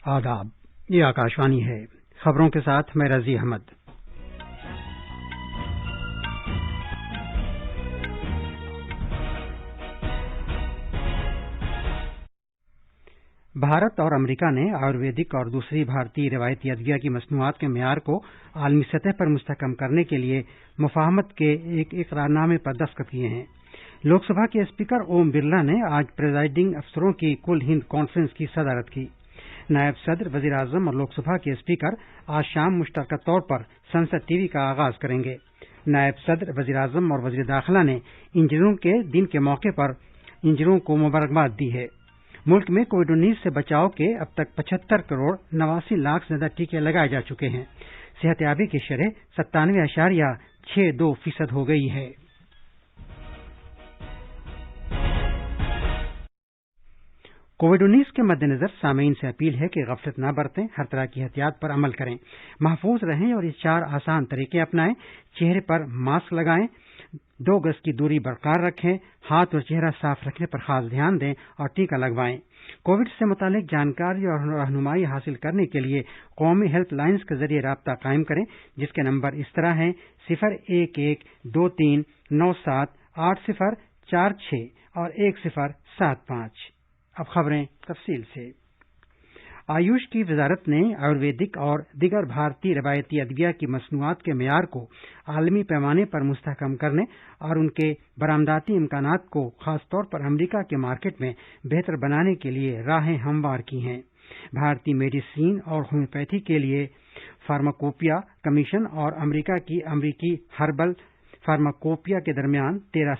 آداب، یہ آکاشوانی ہے۔ خبروں کے ساتھ میں رضی احمد۔ بھارت اور امریکہ نے آیورویدک اور دوسری بھارتی روایتی ادویہ کی مصنوعات کے معیار کو عالمی سطح پر مستحکم کرنے کے لیے مفاہمت کے ایک اقرارنامے پر دستخط کیے ہیں۔ لوک سبھا کے اسپیکر اوم برلا نے آج پریزائڈنگ افسروں کی کل ہند کانفرنس کی صدارت کی۔ نائب صدر، وزیر اعظم اور لوک سبھا کے اسپیکر آج شام مشترکہ طور پر سنسد ٹی وی کا آغاز کریں گے۔ نائب صدر، وزیر اعظم اور وزیر داخلہ نے انجینئروں کے دن کے موقع پر انجینئروں کو مبارکباد دی ہے۔ ملک میں کووڈ-19 سے بچاؤ کے اب تک 75 کروڑ 89 لاکھ سے زیادہ ٹیکے لگائے جا چکے ہیں۔ صحت یابی کی شرح 97.62% ہو گئی ہے۔ کووڈ-19 کے مد نظر سامعین سے اپیل ہے کہ غفلت نہ برتیں، ہر طرح کی احتیاط پر عمل کریں، محفوظ رہیں اور یہ 4 آسان طریقے اپنائیں۔ چہرے پر ماسک لگائیں، 2 گز کی دوری برقرار رکھیں، ہاتھ اور چہرہ صاف رکھنے پر خاص دھیان دیں اور ٹیکہ لگوائیں۔ کووڈ سے متعلق جانکاری اور رہنمائی حاصل کرنے کے لیے قومی ہیلپ لائنز کے ذریعے رابطہ قائم کریں، جس کے نمبر اس طرح ہیں 01123978046 اور 1075۔ اب خبریں تفصیل سے۔ آیوش کی وزارت نے آیورویدک اور دیگر بھارتی روایتی ادویہ کی مصنوعات کے معیار کو عالمی پیمانے پر مستحکم کرنے اور ان کے برآمداتی امکانات کو خاص طور پر امریکہ کے مارکیٹ میں بہتر بنانے کے لیے راہیں ہموار کی ہیں۔ بھارتی میڈیسین اور ہومیوپیتھی کے لیے فارماکوپیا کمیشن اور امریکہ کی امریکی ہربل فارماکوپیا کے درمیان 13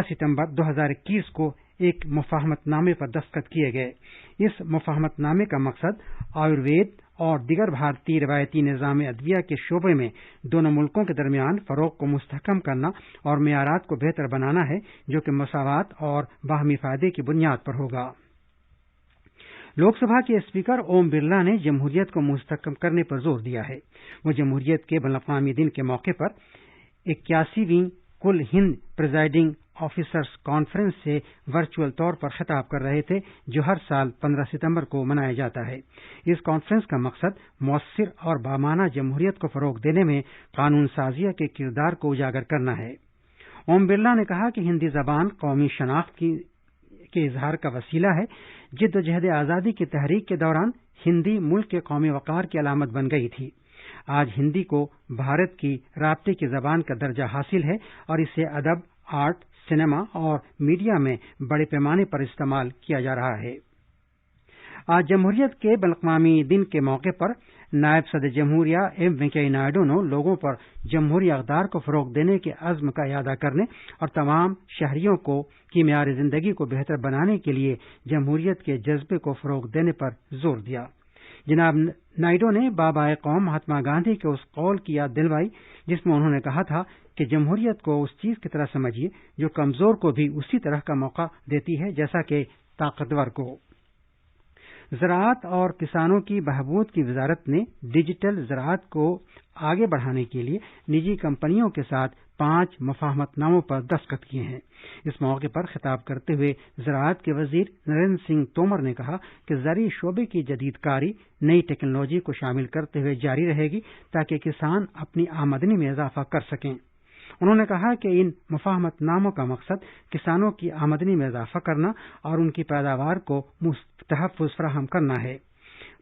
ستمبر 2021 کو ایک مفاہمت نامے پر دستخط کیے گئے۔ اس مفاہمت نامے کا مقصد آیوروید اور دیگر بھارتی روایتی نظام ادویہ کے شعبے میں دونوں ملکوں کے درمیان فروغ کو مستحکم کرنا اور معیارات کو بہتر بنانا ہے، جو کہ مساوات اور باہمی فائدے کی بنیاد پر ہوگا۔ لوک سبھا کے اسپیکر اوم برلا نے جمہوریت کو مستحکم کرنے پر زور دیا ہے۔ وہ جمہوریت کے بین الاقوامی دن کے موقع پر 81ویں کل ہند پریزائڈنگ آفیسرز کانفرنس سے ورچوئل طور پر خطاب کر رہے تھے، جو ہر سال 15 ستمبر کو منایا جاتا ہے۔ اس کانفرنس کا مقصد مؤثر اور بامعنی جمہوریت کو فروغ دینے میں قانون سازیہ کے کردار کو اجاگر کرنا ہے۔ اوم برلا نے کہا کہ ہندی زبان قومی شناخت کے اظہار کا وسیلہ ہے۔ جدوجہد آزادی کی تحریک کے دوران ہندی ملک کے قومی وقار کی علامت بن گئی تھی۔ آج ہندی کو بھارت کی رابطے کی زبان کا درجہ حاصل ہے اور اسے ادب، آرٹ، سینما اور میڈیا میں بڑے پیمانے پر استعمال کیا جا رہا ہے۔ آج جمہوریت کے بین الاقوامی دن کے موقع پر نائب صدر جمہوریہ ایم وینکیا نائیڈو نے لوگوں پر جمہوری اقدار کو فروغ دینے کے عزم کا اعادہ کرنے اور تمام شہریوں کی معیار زندگی کو بہتر بنانے کے لیے جمہوریت کے جذبے کو فروغ دینے پر زور دیا۔ جناب نائیڈو نے بابائے قوم مہاتما گاندھی کے اس قول کی یاد دلوائی جس میں انہوں نے کہا تھا کہ جمہوریت کو اس چیز کی طرح سمجھیے جو کمزور کو بھی اسی طرح کا موقع دیتی ہے جیسا کہ طاقتور کو۔ زراعت اور کسانوں کی بہبود کی وزارت نے ڈیجیٹل زراعت کو آگے بڑھانے کے لیے نجی کمپنیوں کے ساتھ 5 مفاہمت ناموں پر دستخط کیے ہیں۔ اس موقع پر خطاب کرتے ہوئے زراعت کے وزیر نریندر سنگھ تومر نے کہا کہ زرعی شعبے کی جدید کاری نئی ٹیکنالوجی کو شامل کرتے ہوئے جاری رہے گی تاکہ کسان اپنی آمدنی میں اضافہ کر سکیں۔ انہوں نے کہا کہ ان مفاہمت ناموں کا مقصد کسانوں کی آمدنی میں اضافہ کرنا اور ان کی پیداوار کو تحفظ فراہم کرنا ہے۔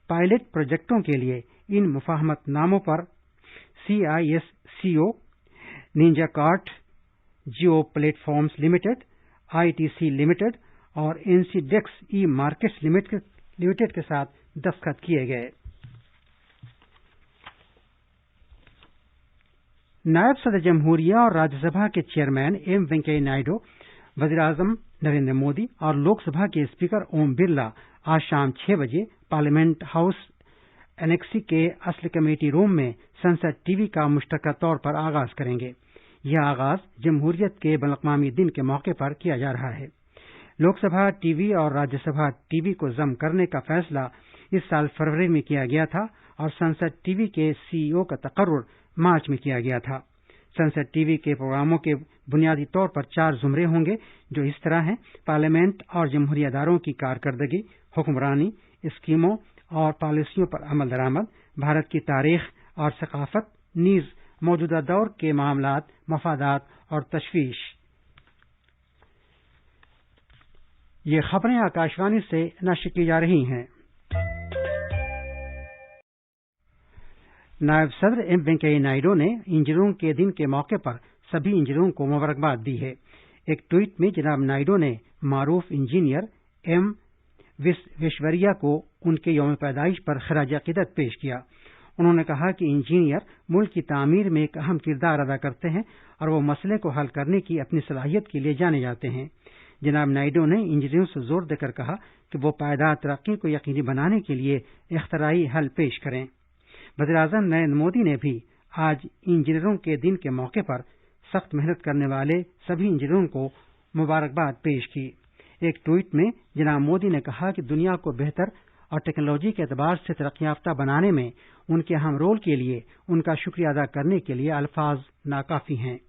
پائلٹ پروجیکٹوں کے لیے ان مفاہمت ناموں پر CISCO، ninja cart, Jio platforms limited, ITC limited اور NCDEX ای مارکیٹس لمیٹڈ کے ساتھ دستخط کیے گئے۔ نائب صدر جمہوریہ اور راجیہ سبھا کے چیئرمین ایم وینکیا نائیڈو، وزیر اعظم نریندر مودی اور لوک سبھا کے اسپیکر اوم برلا آج شام 6 بجے پارلیمنٹ ہاؤس انیکسی کے اصل کمیٹی روم میں سنسد ٹی وی کا مشترکہ طور پر آغاز کریں گے۔ یہ آغاز جمہوریت کے بین الاقوامی دن کے موقع پر کیا جا رہا ہے۔ لوک سبھا ٹی وی اور راجیہ سبھا ٹی وی کو ضم کرنے کا فیصلہ اس سال فروری میں کیا گیا تھا اور سنسد ٹی وی کے CEO کا تقرر مارچ میں کیا گیا تھا۔ सनसेट टीवी के प्रोग्रामों के बुनियादी तौर पर 4 जुमरे होंगे, जो इस तरह हैं: पार्लियामेंट और जमहूरी अदारों की कारकर्दगी, हुक्मरानी, स्कीमों और पॉलिसियों पर अमल दरामद, भारत की तारीख और सकाफत, नीज मौजूदा दौर के मामलात, मफादात और तशवीश। ये खबरें आकाशवाणी से नश्र की जा रही हैं। नायब सदर एम वेंकैया नायडू ने इंजीनियरों के दिन के मौके पर सभी इंजीनियरों को मुबारकबाद दी है। एक ट्वीट में जनाब नायडू ने मारूफ इंजीनियर एम विश्वेश्वरैया को उनके यौम पैदाइश पर खराज अकीदत पेश किया। उन्होंने कहा कि इंजीनियर मुल्क की तामीर में एक अहम किरदार अदा करते हैं और वो मसले को हल करने की अपनी सलाहियत के लिए जाने जाते हैं। जनाब नायडू ने इंजीनियरों से जोर देकर कहा कि वो पायदार तरक्की को यकीनी बनाने के लिए इख्तराई हल पेश करें। वज़ीर-ए-आज़म नरेंद्र मोदी ने भी आज इंजीनियरों के दिन के मौके पर सख्त मेहनत करने वाले सभी इंजीनियरों को मुबारकबाद पेश की। एक ट्वीट में जनाब मोदी ने कहा कि दुनिया को बेहतर और टेक्नोलॉजी के एतबार से तरक्की याफ्ता बनाने में उनके अहम रोल के लिए उनका शुक्रिया अदा करने के लिए अल्फाज नाकाफी हैं।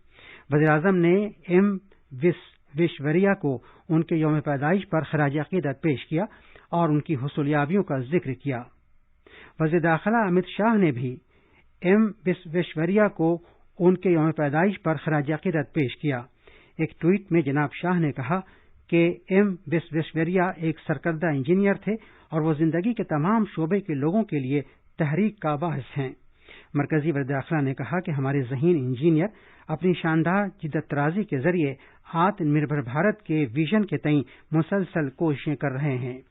वज़ीर-ए-आज़म ने एम विश्वेश्वरैया को उनके यौम पैदाइश पर खराज अकीदत पेश किया और उनकी हुसूलियाबियों का जिक्र किया। वज़ीर दाखिला अमित शाह ने भी एम विश्वेश्वरैया को उनके यौम पैदाइश पर खराज अकीदत पेश किया। एक ट्वीट में जनाब शाह ने कहा कि एम विश्वेश्वरैया एक सरकर्दा इंजीनियर थे और वो जिंदगी के तमाम शोबे के लोगों के लिए तहरीक का बायस हैं। मरकजी वज़ीर दाखिला ने कहा कि हमारे ज़हीन इंजीनियर अपनी शानदार जिद्दत तराजी के जरिए आत्मनिर्भर भारत के विजन के तई मुसलसल कोशिशें कर रहे हैं।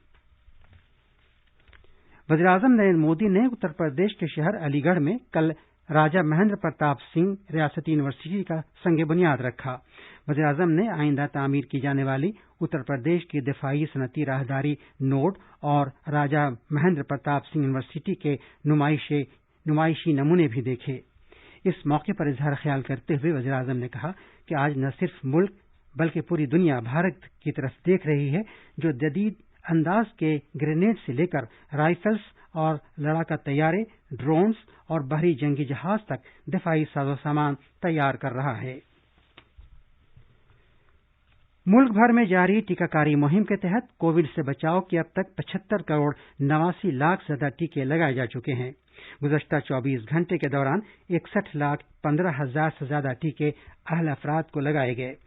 वज़ीर-ए-आज़म नरेंद्र मोदी ने उत्तर प्रदेश के शहर अलीगढ़ में कल राजा महेंद्र प्रताप सिंह रियासती यूनिवर्सिटी का संग बुनियाद रखा। वज़ीर-ए-आज़म ने आइंदा तामीर की जाने वाली उत्तर प्रदेश की दिफाई सनती राहदारी नोड और राजा महेंद्र प्रताप सिंह यूनिवर्सिटी के नुमाइशी नमूने भी देखे। इस मौके पर इजहार ख्याल करते हुए वज़ीर-ए-आज़म ने कहा कि आज न सिर्फ मुल्क बल्कि पूरी दुनिया भारत की तरफ देख रही है, जो जदीद अंदाज के ग्रेनेड से लेकर राइफल्स और लड़ाका तैयारे, ड्रोन्स और बहरी जंगी जहाज तक दिफाई साजो सामान तैयार कर रहा है। मुल्क भर में जारी टीकाकारी मुहिम के तहत कोविड से बचाव के अब तक 75 करोड़ 89 लाख से ज्यादा टीके लगाए जा चुके हैं। गुज़श्ता 24 घंटे के दौरान 61,15,000 से ज्यादा टीके अहल अफराद को लगाए गए।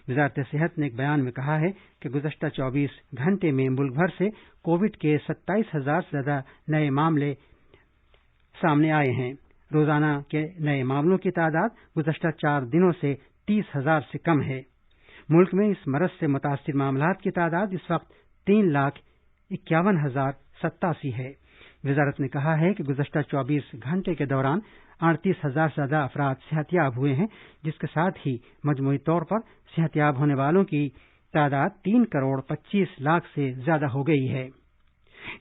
वज़ारत सेहत ने एक बयान में कहा है कि गुज़श्ता 24 घंटे में मुल्क भर से कोविड के 27,000 से ज्यादा नए मामले सामने आए हैं। रोजाना के नए मामलों की तादाद गुज़श्ता 4 दिनों से 30,000 से कम है। मुल्क में इस मरज से मुतासिर मामलात की तादाद इस वक्त 3,51,087 है। वज़ारत ने कहा है कि गुज़श्ता 24 घंटे के दौरान 38,000 से ज्यादा अफराद सेहतियाब हुए हैं, जिसके साथ ही मजमूई तौर पर सेहतियाब होने वालों की तादाद 3 करोड़ 25 लाख से ज्यादा हो गई है।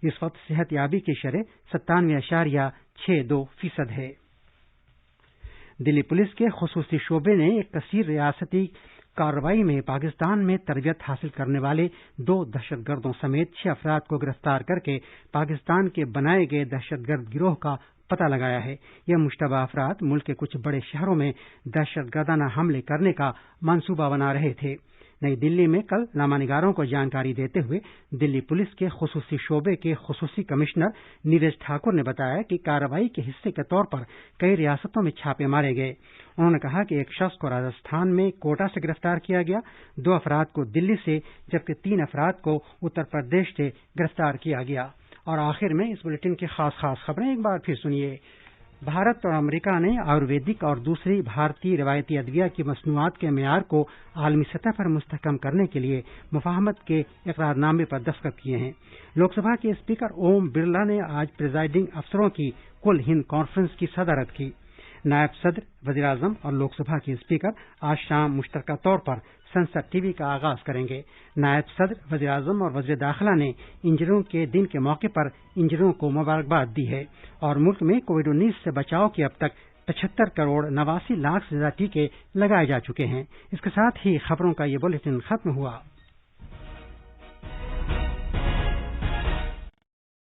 इस वक्त सेहतियाबी की शरह 97.62% है। दिल्ली पुलिस के खुसूसी शोबे ने एक कसीर रियासती कार्रवाई में पाकिस्तान में तरबियत हासिल करने वाले 2 दहशतगर्दों समेत 6 अफराद को गिरफ्तार करके पाकिस्तान के बनाए गए दहशतगर्द गिरोह का पता लगाया है। यह मुश्तबा अफराद मुल्क के कुछ बड़े शहरों में दहशतगर्दाना हमले करने का मंसूबा बना रहे थे। नई दिल्ली में कल नामानिगारों को जानकारी देते हुए दिल्ली पुलिस के खुसूसी शोबे के खुसूसी कमिश्नर नीरज ठाकुर ने बताया कि कार्रवाई के हिस्से के तौर पर कई रियासतों में छापे मारे गए। उन्होंने कहा कि एक शख्स को राजस्थान में कोटा से गिरफ्तार किया गया, 2 अफराद को दिल्ली से जबकि 3 अफराद को उत्तर प्रदेश से गिरफ्तार किया गया। और आखिर में इस बुलेटिन की खास खबरें एक बार फिर सुनिए। भारत और अमेरिका ने आयुर्वेदिक और दूसरी भारतीय रिवायती अदविया की मसनूआत के मेयार को आलमी सतह पर मुस्तहकम करने के लिए मुफाहमत के इकरारनामे पर दस्तखत किए हैं। लोकसभा के स्पीकर ओम बिरला ने आज प्रिजाइडिंग अफसरों की कुल हिंद कॉन्फ्रेंस की सदारत की। नायब सदर, वज़ीर-ए-आज़म और लोकसभा के स्पीकर आज शाम मुश्तरका तौर पर संसद टीवी का आगाज करेंगे। नायब सदर, वज़ीर-ए-आज़म और वज़ीर दाखिला ने इंजीनियरों के दिन के मौके पर इंजीनियरों को मुबारकबाद दी है और मुल्क में कोविड-19 से बचाव के अब तक 75 करोड़ 89 लाख से ज्यादा टीके लगाए जा चुके हैं। इसके साथ ही खबरों का ये बुलेटिन खत्म हुआ।